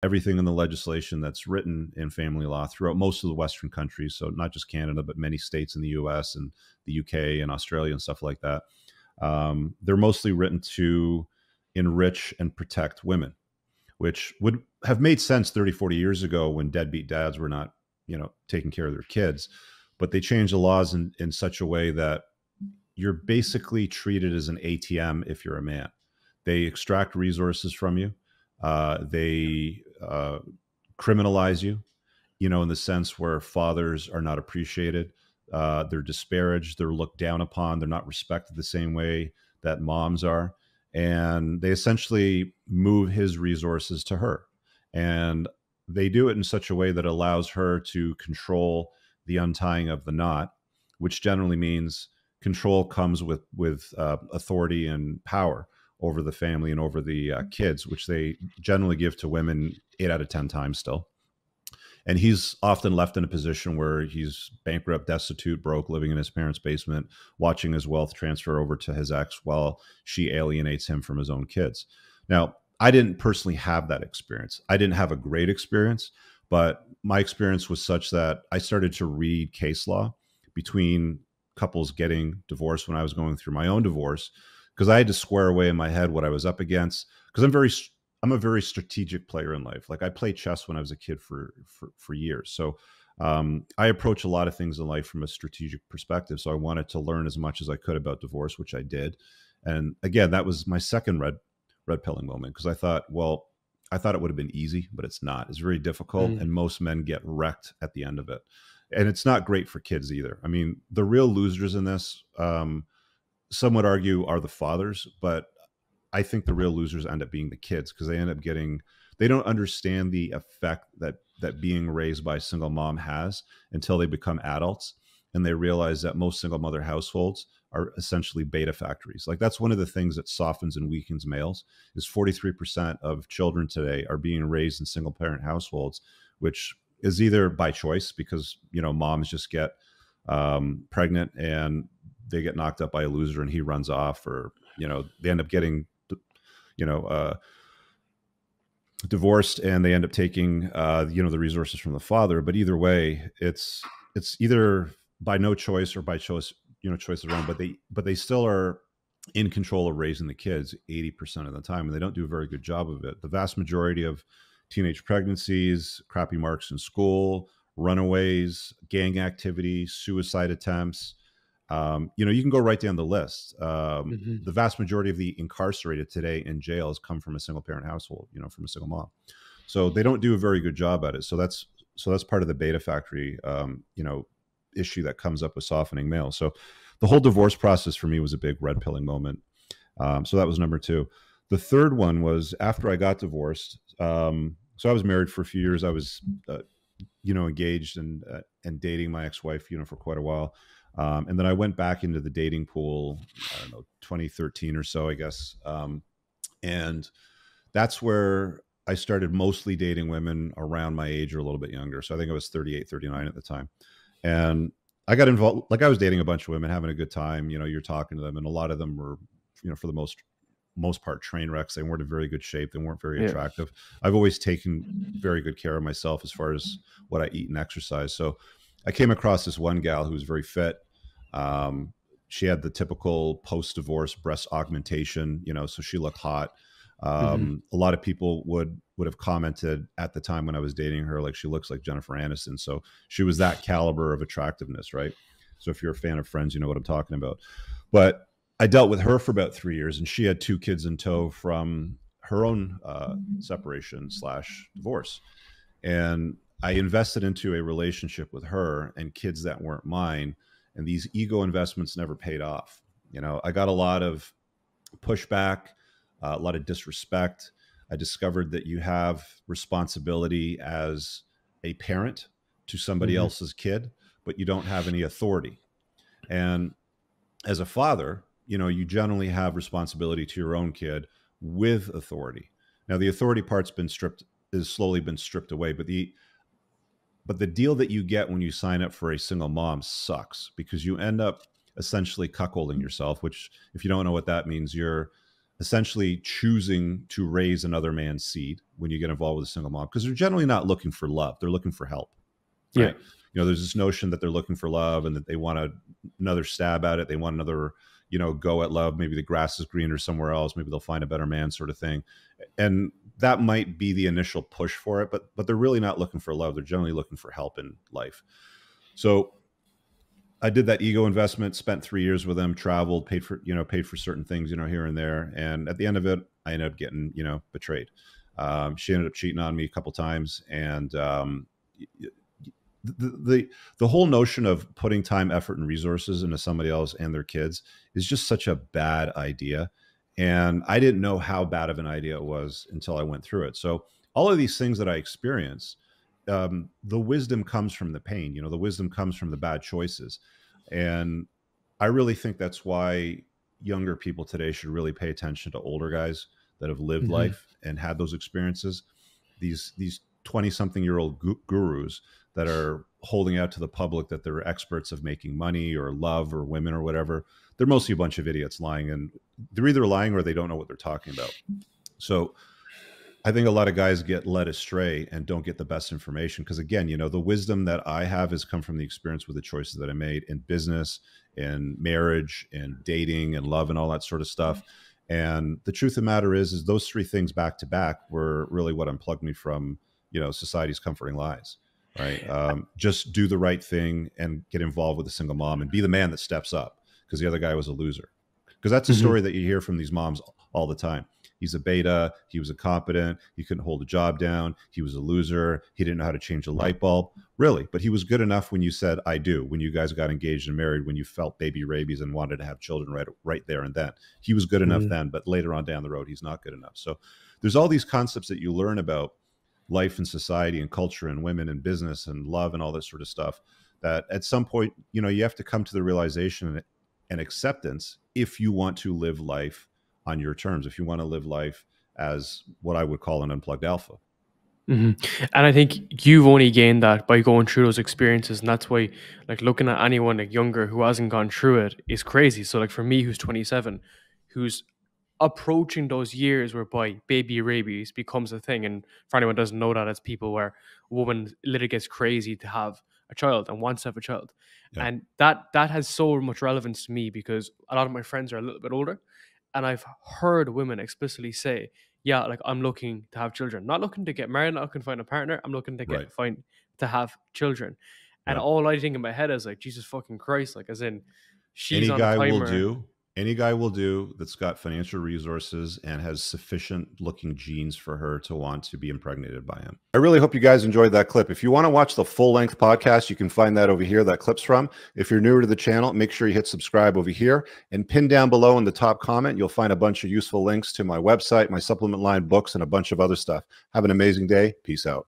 everything in the legislation that's written in family law throughout most of the Western countries, so not just Canada, but many states in the US and the UK and Australia and stuff like that, they're mostly written to enrich and protect women, which would have made sense 30, 40 years ago when deadbeat dads were not, taking care of their kids. But they changed the laws in such a way that you're basically treated as an ATM if you're a man. They extract resources from you. They criminalize you, in the sense where fathers are not appreciated. They're disparaged. They're looked down upon. They're not respected the same way that moms are. And they essentially move his resources to her. And they do it in such a way that allows her to control the untying of the knot, which generally means control comes with authority and power over the family and over the kids, which they generally give to women 8 out of 10 times still. And he's often left in a position where he's bankrupt, destitute, broke, living in his parents' basement, watching his wealth transfer over to his ex while she alienates him from his own kids. Now, I didn't personally have that experience. I didn't have a great experience, but my experience was such that I started to read case law between couples getting divorced when I was going through my own divorce, because I had to square away in my head what I was up against. Because I'm a very strategic player in life. Like, I played chess when I was a kid for years. So I approach a lot of things in life from a strategic perspective. So I wanted to learn as much as I could about divorce, which I did. And again, that was my second red pilling moment, because I thought it would have been easy, but it's not. It's very difficult, and most men get wrecked at the end of it. And it's not great for kids either. I mean, the real losers in this, some would argue, are the fathers, but I think the real losers end up being the kids, because they don't understand the effect that being raised by a single mom has until they become adults. And they realize that most single mother households are essentially beta factories. Like, that's one of the things that softens and weakens males, is 43% of children today are being raised in single parent households, which is either by choice, because, moms just get pregnant and they get knocked up by a loser and he runs off, or, they end up getting, divorced and they end up taking, the resources from the father. But either way, it's either by no choice or by choice, choice of their own, but they still are in control of raising the kids 80% of the time, and they don't do a very good job of it. The vast majority of teenage pregnancies, crappy marks in school, runaways, gang activity, suicide attempts, you can go right down the list. The vast majority of the incarcerated today in jails come from a single parent household, from a single mom. So they don't do a very good job at it. So that's part of the beta factory, issue that comes up with softening males. So the whole divorce process for me was a big red pilling moment. So that was number 2. The third one was after I got divorced. So I was married for a few years. I was, engaged and dating my ex-wife, for quite a while. And then I went back into the dating pool, 2013 or so, I guess. And that's where I started mostly dating women around my age or a little bit younger. So I think I was 38, 39 at the time. And I got involved, like, I was dating a bunch of women, having a good time. You're talking to them, and a lot of them were, for the most part, train wrecks. They weren't in very good shape. They weren't very attractive. I've always taken very good care of myself as far as what I eat and exercise. So I came across this one gal who was very fit. She had the typical post-divorce breast augmentation, so she looked hot. A lot of people would have commented at the time when I was dating her, like, she looks like Jennifer Aniston. So she was that caliber of attractiveness, right? So if you're a fan of Friends, you know what I'm talking about. But I dealt with her for about 3 years, and she had 2 kids in tow from her own separation / divorce. And I invested into a relationship with her and kids that weren't mine. And these ego investments never paid off. I got a lot of pushback, a lot of disrespect. I discovered that you have responsibility as a parent to somebody else's kid, but you don't have any authority. And as a father, you generally have responsibility to your own kid with authority. Now, the authority part's is slowly been stripped away, but the deal that you get when you sign up for a single mom sucks, because you end up essentially cuckolding yourself, which, if you don't know what that means, you're essentially choosing to raise another man's seed when you get involved with a single mom, because they're generally not looking for love. They're looking for help, Yeah. right? There's this notion that they're looking for love and that they want another stab at it. They want another, go at love. Maybe the grass is greener somewhere else. Maybe they'll find a better man, sort of thing. And that might be the initial push for it, but they're really not looking for love. They're generally looking for help in life. So I did that ego investment, spent 3 years with them, traveled, paid for certain things, here and there. And at the end of it, I ended up getting, betrayed. She ended up cheating on me a couple times. And the whole notion of putting time, effort, and resources into somebody else and their kids is just such a bad idea. And I didn't know how bad of an idea it was until I went through it. So all of these things that I experienced, the wisdom comes from the pain. The wisdom comes from the bad choices. And I really think that's why younger people today should really pay attention to older guys that have lived life and had those experiences. These 20-something-year-old gurus that are holding out to the public that they're experts of making money or love or women or whatever, they're mostly a bunch of idiots lying, and they're either lying or they don't know what they're talking about. So I think a lot of guys get led astray and don't get the best information because, again, the wisdom that I have has come from the experience with the choices that I made in business, in marriage, in dating, and love, and all that sort of stuff. And the truth of the matter is those three things back to back were really what unplugged me from, society's comforting lies, right? Just do the right thing and get involved with a single mom and be the man that steps up because the other guy was a loser. Because that's a story that you hear from these moms all the time. He's a beta. He was incompetent. He couldn't hold a job down. He was a loser. He didn't know how to change a light bulb. Really. But he was good enough when you said, I do, when you guys got engaged and married, when you felt baby rabies and wanted to have children right there and then. He was good enough then, but later on down the road, he's not good enough. So there's all these concepts that you learn about life and society and culture and women and business and love and all this sort of stuff that at some point, you have to come to the realization and acceptance if you want to live life on your terms, if you want to live life as what I would call an unplugged alpha. And I think you've only gained that by going through those experiences. And that's why, like, looking at anyone like younger who hasn't gone through it is crazy. So like for me, who's 27, who's approaching those years whereby baby rabies becomes a thing. And for anyone who doesn't know that, it's people where a woman literally gets crazy to have a child and wants to have a child. Yeah. And that has so much relevance to me because a lot of my friends are a little bit older. And I've heard women explicitly say, yeah, like I'm looking to have children, not looking to get married, not looking to find a partner. I'm looking to to have children. And all I think in my head is like, Jesus fucking Christ, like as in she's on a timer. Any guy will do that's got financial resources and has sufficient looking genes for her to want to be impregnated by him. I really hope you guys enjoyed that clip. If you want to watch the full length podcast, you can find that over here, that clip's from. If you're newer to the channel, make sure you hit subscribe over here and pin down below in the top comment. You'll find a bunch of useful links to my website, my supplement line, books, and a bunch of other stuff. Have an amazing day. Peace out.